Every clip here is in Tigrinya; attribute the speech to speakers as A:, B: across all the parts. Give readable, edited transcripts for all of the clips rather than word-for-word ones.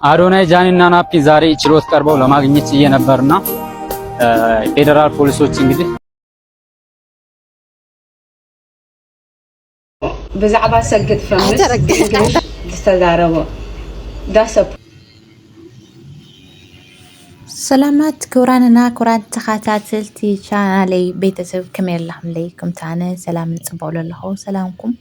A: አዶናይ ጃኒና ናፒ ዛሬ ችሎት ቀርበው ለማግኘት እየነበርና ፌደራል ፖሊሶች እንግዲህ
B: በዛዕባ ሰግጥ ፈምስ ተዛረቦ ዳሰብ
C: ሰላማት ክብራንና ክብራን ተኸታተልቲ ቻናለይ ቤተሰብ ከመይ ኣለኹም ታነ ሰላም ንጽበሉ ኣለኹ ሰላምኩም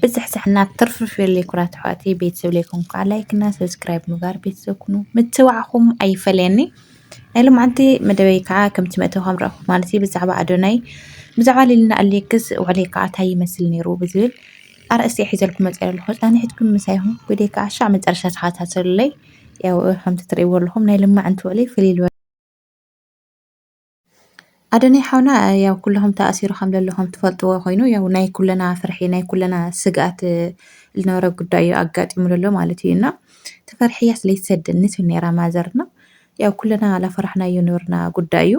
C: ብዝሕዝሕና ትርፍርፍ የለይ ኩራት ኣሕዋቲ ቤተሰብ ለይኩም ከዓ ላይክና ሰብስክራይብ ምግባር ቤተሰብ ኩኑ ምትዋዕኹም ኣይፈለየኒ ናይ ሎማዓንቲ መደበይ ከዓ ከምቲ መእተው ከምረኣኹም ማለት እዩ ብዛዕባ ኣዶናይ ብዛዕባ ሊልና ኣሌክስ ዋዕለይ ከዓ እንታይ ይመስል ነይሩ ብዝብል ኣርእስቲ ሒዘልኩም መፅእ ኣለኹ ጻኒሕትኩም ምሳይኹም ጉዴ ከዓ ሻዕ መጨረሻ ተኸታተሉለይ ያው ከምቲ ትሪእዎ ኣለኹም ናይ ሎማዓንቲ ዋዕለይ ፍልይ ኣዶናይ ሓውና ያው ኩለኹም ተኣሲሩ ከም ዘለኹም ትፈልጥዎ ኮይኑ ያው ናይ ኩለና ፍርሒ ናይ ኩለና ስግኣት ዝነበረ ጉዳይ እዩ ኣጋጢሙ ዘሎ ማለት እዩና ተፈርሕያ ስለይትሰድንት ነይራ ማዘርና ያው ኩለና ላፈራሕናዮ ነበርና ጉዳይ እዩ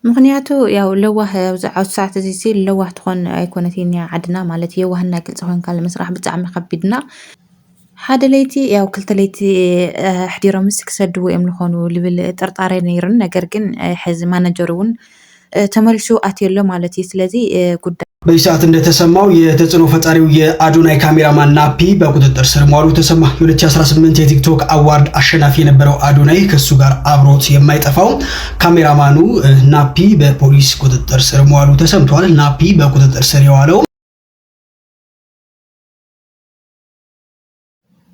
C: ምክንያቱ ያው ለዋህ ኣብዛዓት ሰዓት እዚ ለዋህ ትኾን ኣይኮነትን ዓድና ማለት የዋህና ግልጽ ኮይንካ ለመስራሕ ብጣዕሚ ከቢድና ሓደ ለይቲ ያው ክልተ ለይቲ ሕዲሮም ክሰድዎ እዮም ዝኾኑ ልብል ጥርጣሬ ነይሩን ነገር ግን ሕዚ ማናጀር እውን ተመልሶ አትየሎ ማለት እዩ ስለዚ ጉዳይ
D: በይሳት እንደተሰማው የተጽኖ ፈጣሪው የአዶናይ ካሜራማን ናፒ በቁጥጥር ስር መዋሉ ተሰማ። የ2018 የቲክቶክ አዋርድ አሸናፊ የነበረው አዶናይ ከሱ ጋር አብሮት የማይጠፋው ካሜራማኑ ናፒ በፖሊስ ቁጥጥር ስር መዋሉ ተሰምቷል። ናፒ በቁጥጥር ስር የዋለው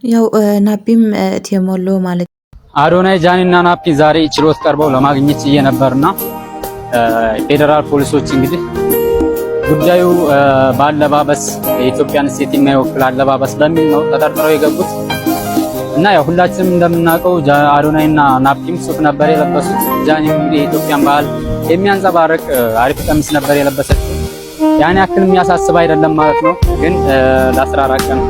C: ያው ናፒም ተሞሎ ማለት
A: አዶናይ ጃኒና ናፒ ዛሬ ችሎት ቀርበው ለማግኘት እየነበርና ፌደራል ፖሊሶች እንግዲህ ጉዳዩ ባለባበስ የኢትዮጵያን ሴት የማይወክል አለባበስ በሚል ነው ተጠርጥረው የገቡት እና ያው ሁላችንም እንደምናውቀው አዶናይና ናፒም ሱፍ ነበር የለበሱት። ጃኒ እንግዲህ የኢትዮጵያን ባህል የሚያንጸባርቅ አሪፍ ቀሚስ ነበር የለበሰችው። ያን ያክል የሚያሳስብ አይደለም ማለት ነው። ግን ለ14 ቀን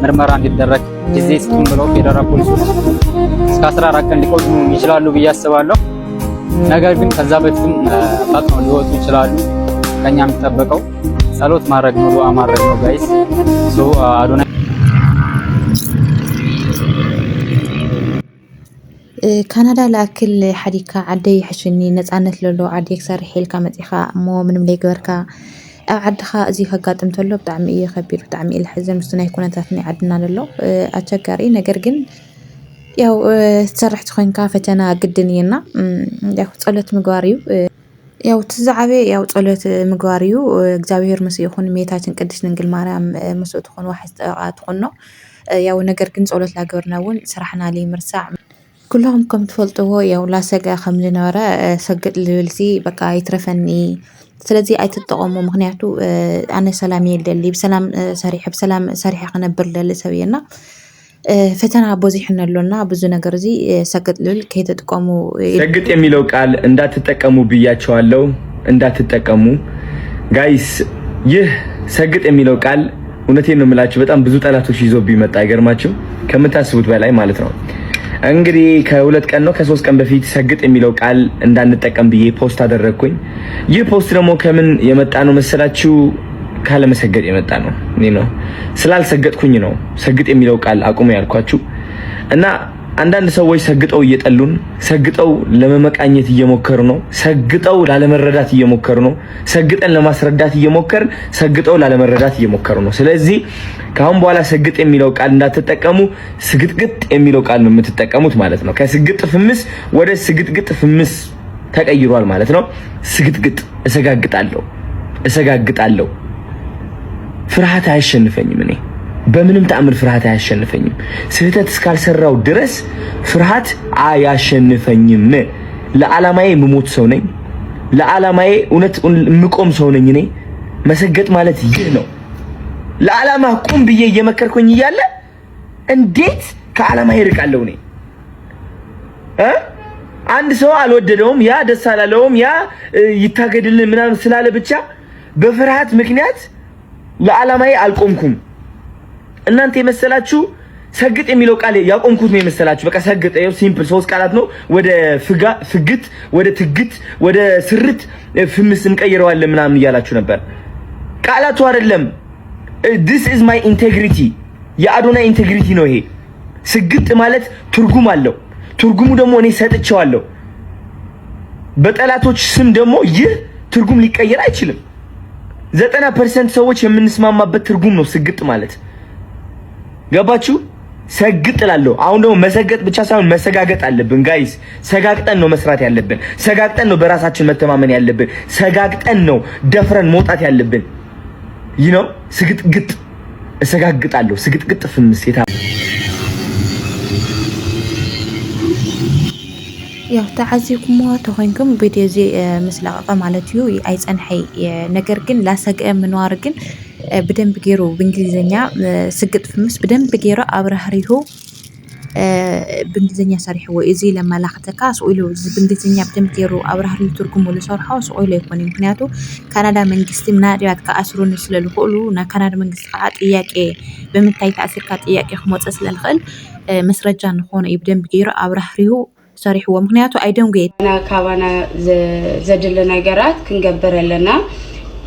A: ምርመራ እንዲደረግ ጊዜ ስጡን ብለው ፌደራል ፖሊሶች እስከ 14 ቀን ሊቆዩ ይችላሉ ብዬ አስባለሁ። ነገር ግን ከዛ በፊትም ፈጥነው ሊወጡ ይችላሉ። ከኛ የሚጠበቀው ጸሎት ማድረግ ነው፣ ዱዓ ማድረግ ነው ጋይስ። አዶናይ
C: ካናዳ ላክል ሓዲካ ዓደይ ሕሽኒ ነፃነት ለሎ ዓደይ ክሰርሕ ኢልካ መፂኻ እሞ ምንም ለይገበርካ ኣብ ዓድኻ እዚ ከጋጥም ተሎ ብጣዕሚ እዩ ከቢድ ብጣዕሚ እዩ ዝሕዘን ምስ ናይ ኩነታት ናይ ዓድና ዘሎ ኣቸጋሪ ነገር ግን ያው ተሰርሕቲ ኮይንካ ፈተና ግድን እየና ያው ጸሎት ምግባር እዩ ያው ትዛዓበ ያው ጸሎት ምግባር እዩ እግዚአብሔር ምስ ይኹን ሜታችን ቅድስት ድንግል ማርያም መስኡ ትኾን ዋሕስ ተቃትኾን ነው ያው ነገር ግን ጸሎት ላገበርናውን ስራሕና ላይ ምርሳዕ ኩሎም ከም ትፈልጥዎ ያው ላሰጋ ከም ዝነበረ ሰግጥ ልብልሲ በቃ ይትረፈኒ ስለዚ ኣይተጠቀሙ ምክንያቱ ኣነ ሰላም የለሊ በሰላም ሰሪሕ ከነብር ለሊ ሰብየና ፈተና ቦዚሕነሎና ብዙ ነገር እዚ ሰግጥ ልብል ከይተጠቀሙ
E: ሰግጥ የሚለው ቃል እንዳትጠቀሙ ብያቸዋለሁ። እንዳትጠቀሙ ጋይስ። ይህ ሰግጥ የሚለው ቃል እውነቴን ነው የምላችሁ በጣም ብዙ ጠላቶች ይዞብኝ መጣ። አይገርማችሁ? ከምታስቡት በላይ ማለት ነው። እንግዲህ ከ2 ቀን ነው ከ3 ቀን በፊት ሰግጥ የሚለው ቃል እንዳንጠቀም ብዬ ፖስት አደረግኩኝ። ይህ ፖስት ደግሞ ከምን የመጣ ነው መሰላችሁ? ካለ መሰገጥ የመጣ ነው። ነው ስላልሰገጥኩኝ ነው ሰግጥ የሚለው ቃል አቁሙ ያልኳችሁ። እና አንዳንድ ሰዎች ሰግጠው እየጠሉን፣ ሰግጠው ለመመቃኘት እየሞከሩ ነው፣ ሰግጠው ላለመረዳት እየሞከሩ ነው፣ ሰግጠን ለማስረዳት እየሞከርን ሰግጠው ላለመረዳት እየሞከሩ ነው። ስለዚህ ካሁን በኋላ ሰግጥ የሚለው ቃል እንዳትጠቀሙ፣ ስግጥግጥ የሚለው ቃል ነው የምትጠቀሙት ማለት ነው። ከስግጥ ፍምስ ወደ ስግጥግጥ ፍምስ ተቀይሯል ማለት ነው። ስግጥግጥ እሰጋግጣለሁ ፍርሃት አያሸንፈኝም። እኔ በምንም ተአምር ፍርሃት አያሸንፈኝም። ስህተት እስካልሰራው ድረስ ፍርሃት አያሸንፈኝም። ለዓላማዬ የምሞት ሰው ነኝ። ለዓላማዬ እውነት የምቆም ሰው ነኝ። እኔ መሰገጥ ማለት ይህ ነው። ለዓላማ ቁም ብዬ እየመከርኩኝ እያለ እንዴት ከዓላማዬ እርቃለሁ? እኔ አንድ ሰው አልወደደውም፣ ያ ደስ አላለውም፣ ያ ይታገድልን ምናምን ስላለ ብቻ በፍርሃት ምክንያት ለዓላማዬ አልቆምኩም። እናንተ የመሰላችሁ ሰግጥ የሚለው ቃል ያቆምኩት ነው የመሰላችሁ። በቃ ሰግጥ ያው ሲምፕል 3 ቃላት ነው። ወደ ፍግት፣ ወደ ትግት፣ ወደ ስርት ፍምስ እንቀይረዋለን ምናምን እያላችሁ ነበር። ቃላቱ አይደለም። this is my integrity የአዶናይ ኢንቴግሪቲ ነው ይሄ። ስግጥ ማለት ትርጉም አለው። ትርጉሙ ደግሞ እኔ ሰጥቼዋለሁ። በጠላቶች ስም ደግሞ ይህ ትርጉም ሊቀየር አይችልም። 90% ሰዎች የምንስማማበት ትርጉም ነው ስግጥ ማለት። ገባችሁ? ሰግጥ እላለሁ። አሁን ደግሞ መሰገጥ ብቻ ሳይሆን መሰጋገጥ አለብን ጋይስ። ሰጋግጠን ነው መስራት ያለብን። ሰጋግጠን ነው በራሳችን መተማመን ያለብን። ሰጋግጠን ነው ደፍረን መውጣት ያለብን። ይህ ነው ስግጥግጥ። እሰጋግጣለሁ። ስግጥግጥ ፍምስ
C: ያው ተዓዚብኩሞ ተኾንኩም ቪድዮ እዚ ምስ ለቐቐ ማለት እዩ ኣይፀንሐይ ነገር ግን ላሰግአ ምንዋር ግን በደንብ ገይሩ በእንግሊዝኛ ስግጥ ፍምስ በደንብ ገይሩ አብራህሪሁ በእንግሊዝኛ ሰሪሕዎ እዚ ለማላኽተካ ስኡሉ በእንግሊዝኛ በደንብ ገይሩ አብራህሪሁ ትርጉሙ ልሰርሖ ስኡሉ ይኮን። ምክንያቱ ካናዳ መንግስቲ ምናልባት ከኣስሩን ስለልኽእሉ ና ካናዳ መንግስቲ ከዓ ጥያቄ ብምንታይ ተኣሲርካ ጥያቄ ክመፅእ ስለልኽእል መስረጃ ንኾነ እዩ በደንብ ገይሩ አብራህሪሁ ሰሪሕዎ። ምክንያቱ አይደም ገይድ
B: ካባና ዘድል ነገራት ክንገብር ኣለና።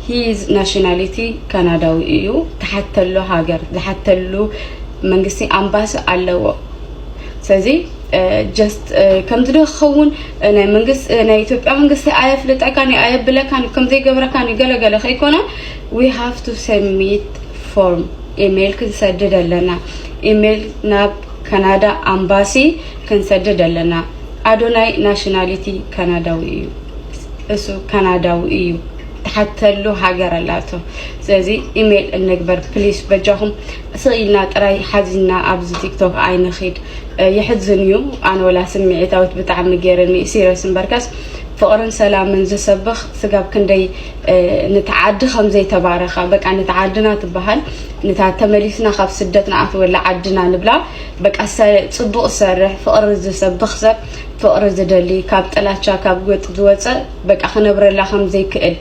B: ሂዝ ናሽናሊቲ ካናዳዊ እዩ። ተሓተሉ ሃገር ዝሓተሉ መንግስቲ ኣምባሲ ኣለዎ። ስለዚ ጀስት ከም ዝደኸውን ናይ መንግስቲ ናይ ኢትዮጵያ መንግስቲ ኣየፍልጠካኒ ኣየብለካኒ ከም ዘይገብረካኒ ገለገለ ከይኮነ ዊ ሃቭ ቱ ሰብሚት ፎርም ኢሜይል ክንሰድድ ኣለና። ኢሜይል ናብ ካናዳ ኣምባሲ ክንሰድድ ኣለና። አዶናይ ናሽናሊቲ ካናዳዊ እዩ። እሱ ካናዳዊ እዩ። ተሓተሉ ሃገር ኣላቶ። ስለዚ ኢሜይል እንግበር ፕሊስ። በጃኹም ስኢልና ጥራይ ሓዚና ኣብዚ ቲክቶክ ኣይንኺድ። ይሕዝን እዩ። ኣነ ወላ ስምዒታዊት ብጣዕሚ ገይረኒ ሲሪየስ እምበርካስ ፍቅርን ሰላምን ዝሰብኽ ስጋብ ክንደይ ንተዓዲ ከም ዘይተባረኻ በቃ ንተዓድና ትበሃል ንታ ተመሊስና ካብ ስደት ንኣትወላ ዓድና ንብላ በቃ ፅቡቕ ሰርሕ ፍቅሪ ዝሰብኽ ሰብ ፍቅሪ ዝደሊ ካብ ጥላቻ ካብ ጎጥ ዝወፀ በቃ ክነብረላ ከም ዘይክእል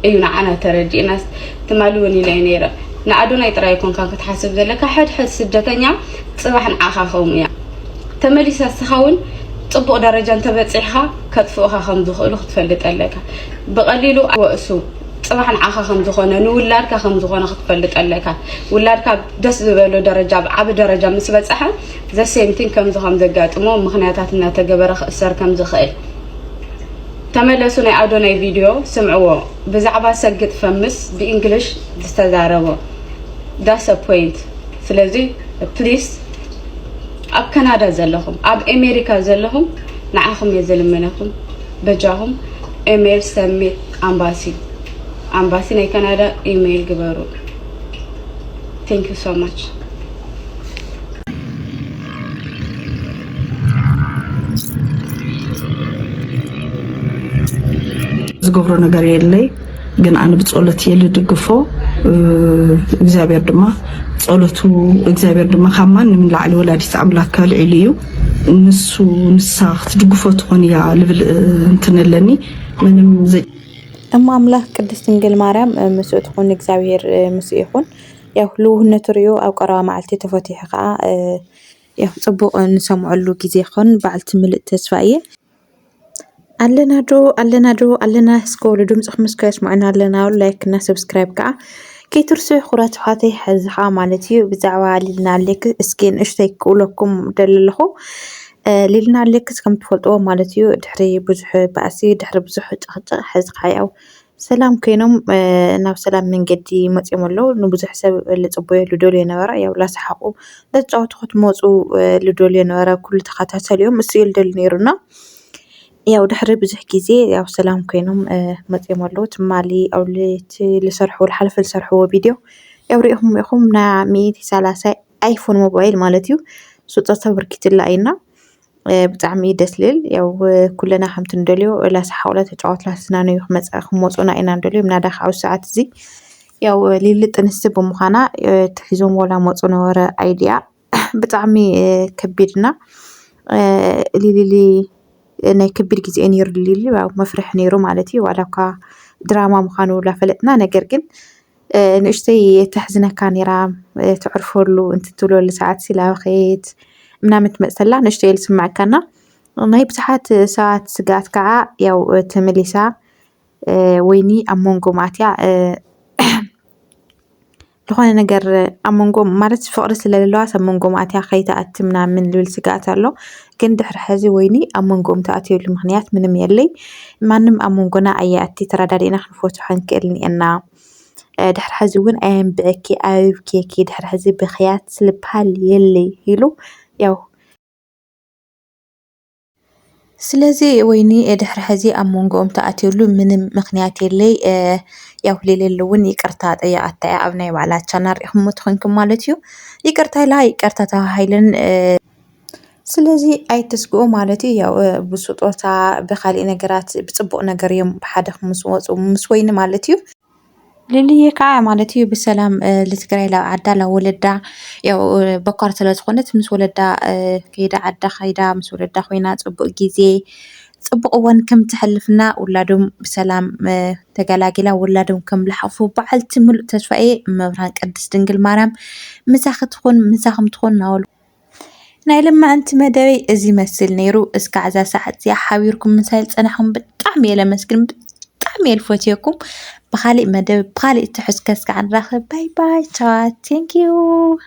B: እዩ ንዓና ተረዲእናስ ትማልውን ኢለይ ነይረ። ንኣዶናይ ጥራይ ኮንካ ክትሓስብ ዘለካ ሕድሕድ ስደተኛ ፅባሕ ንዓኻ ኸውም እያ ተመሊሳ ስኻውን ጽቡቕ ደረጃ እንተበፂሕኻ ከጥፍኡኻ ከም ዝኽእሉ ክትፈልጥ ኣለካ። ብቐሊሉ ወእሱ ጽባሕ ንዓኻ ከም ዝኾነ ንውላድካ ከም ዝኾነ ክትፈልጥ ኣለካ። ውላድካ ደስ ዝበሎ ደረጃ ዓብ ደረጃ ምስ በፅሐ ዘሴምቲን ከም ዝኸም ዘጋጥሞ ምኽንያታት እናተገበረ ክእሰር ከም ዝኽእል ተመለሱ። ናይ ኣዶናይ ቪድዮ ስምዕዎ ብዛዕባ ሰግጥ ፈምስ ብእንግሊሽ ዝተዛረቦ ዳስ ፖይንት። ስለዚ ፕሊስ ኣብ ካናዳ ዘለኹም ኣብ ኣሜሪካ ዘለኹም ንዓኹም የዘልመነኩም በጃኹም ኢሜይል ሰሚት ኣምባሲ ናይ ካናዳ ኢሜይል ግበሩ። ቴንክ ዩ ሶ ማች።
F: ዝገብሮ ነገር የለይ ግን ኣነ ብጸሎት የልድግፎ እግዚአብሔር ድማ ጸሎቱ እግዚአብሔር ድማ ካማን ምን ላዕሊ ወላዲት አምላክ ካልዕል እዩ ንሱ ንሳ ክትድግፎ ትኾን ያ ልብል እንትነለኒ ምንም
C: እማ አምላክ ቅድስት ድንግል ማርያም መስኡ ትኹን እግዚአብሔር መስኡ ይኹን። ያው ልውህነቱ ርዮ ኣብ ቀረባ መዓልቲ ተፈቲሑ ከዓ ያው ጽቡቕ ንሰምዐሉ ግዜ ይኹን በዓልቲ ምልእ ተስፋ እየ። ኣለና እስከወሉ ድምጽ ምስከ ስማዕና ኣለና ላይክ እና ሰብስክራይብ ከዓ ከይትርስዑ ኩራት ሓተይ ሕዝኻ ማለት እዩ። ብዛዕባ ሊልና ሌክ እስኪ ንእሽተይ ክውለኩም ደለለኹ ሊልና ሌክ ከም ትፈልጥዎ ማለት እዩ ድሕሪ ብዙሕ ባእሲ ድሕሪ ብዙሕ ጭቕጭቕ ሕዝኻ ያው ሰላም ኮይኖም ናብ ሰላም መንገዲ መፅኦም ኣለዉ። ንብዙሕ ሰብ ልፅበዩ ልደልዮ ነበረ ያው ላስሓቁ ለጫወቱ ክትመፁ ልደልዮ ነበረ ኩሉ ተኸታተልዮም እሱ ልደሊ ነይሩና ያው ድሕሪ ብዙሕ ግዜ ያው ሰላም ኮይኖም መፅኦም ኣለዉ። ትማሊ ኣውሌት ልሰርሕዎ ልሓለፈ ዝሰርሕዎ ቪድዮ ያው ሪኢኹም ኢኹም ና 130 ኣይፎን ሞባይል ማለት እዩ ስጦታ ብርኪትላ ኢና ብጣዕሚ ደስ ልብል ያው ኩለና ከምቲ እንደልዮ ላስሓቁላ ተጫወትላ ስናነዩ ክመፁና ኢና እንደልዮ ምናዳኻ ኣብ ሰዓት እዚ ያው ሊሊ ጥንስቲ ብምዃና ትሒዞም ወላ መፁ ነበረ ኣይድያ ብጣዕሚ ከቢድና ሊሊ ናይ ከቢድ ግዜ ነይሩ ሊሊ ያው መፍርሕ ነይሩ ማለት እዩ ዋላካ ድራማ ምዃኑ ላፈለጥና ነገር ግን ንእሽተይ ተሕዝነካ ነይራ ትዕርፈሉ እንትትብለሉ ሰዓት ሲላኸት ምናምን ትመፅተላ ንእሽተይ ልስማዕካና ናይ ብዙሓት ሰባት ስጋት ከዓ ያው ተመሊሳ ወይኒ ኣብ መንጎ ማእትያ ዝኾነ ነገር ኣብ መንጎ ማለት ፍቅሪ ስለለለዋ ሰብ መንጎም ኣትያ ከይተኣቲ ምናምን ልብል ስጋኣት ኣሎ ግን ድሕሪ ሕዚ ወይኒ ኣብ መንጎም ተኣትየሉ ምክንያት ምንም የለይ ማንም ኣብ መንጎና ኣየኣቲ ተረዳዲእና ክንፈትሖ ክንክእል እኒአና ድሕሪ ሕዚ እውን ኣየንብዐኪ ኣየብኬኪ ድሕሪ ሕዚ ብክያት ዝልበሃል የለይ ኢሉ ያው ስለዚ ወይኒ ድሕሪ ሕዚ ኣብ መንጎኦም ተኣትየሉ ምንም ምክንያት የለይ ያው ሌለሉ እውን ይቅርታ ጠያቃታ እያ ኣብ ናይ ባዕላ ቻናል ሪኢኹምዎ ትኮንኩም ማለት እዩ ይቅርታ ኢላ ይቅርታ ተባሂለን ስለዚ ኣይትስግኡ ማለት እዩ ያው ብስጦታ ብካሊእ ነገራት ብፅቡቅ ነገር እዮም ብሓደ ምስ ወፁ ምስ ወይኒ ማለት እዩ ልልየ ከዓ ማለት እዩ ብሰላም ልትግራይ ላብ ዓዳ ላብ ወለዳ ያው በኳር ስለዝኮነት ምስ ወለዳ ከይዳ ዓዳ ከይዳ ምስ ወለዳ ኮይና ፅቡቅ ግዜ ፅቡቅ እዋን ከም ትሕልፍና ውላዶም ብሰላም ተገላጊላ ውላዶም ከም ዝሓቁፉ በዓልቲ ሙሉእ ተስፋኤ መብርሃን ቅድስት ድንግል ማርያም ምሳኹም ትኹን ናበሉ ናይ ልማዓንቲ መደበይ እዚ መስል ነይሩ እስካዕ እዛ ሰዓት እዚኣ ሓቢርኩም ምሳይ ፀናሕኩም ብጣዕሚ እየ ለመስግን ብጣዕሚ እየ ልፈትየኩም بخالي مدب بخالي تحس كاس عن راخب باي باي تشاو ثانك يو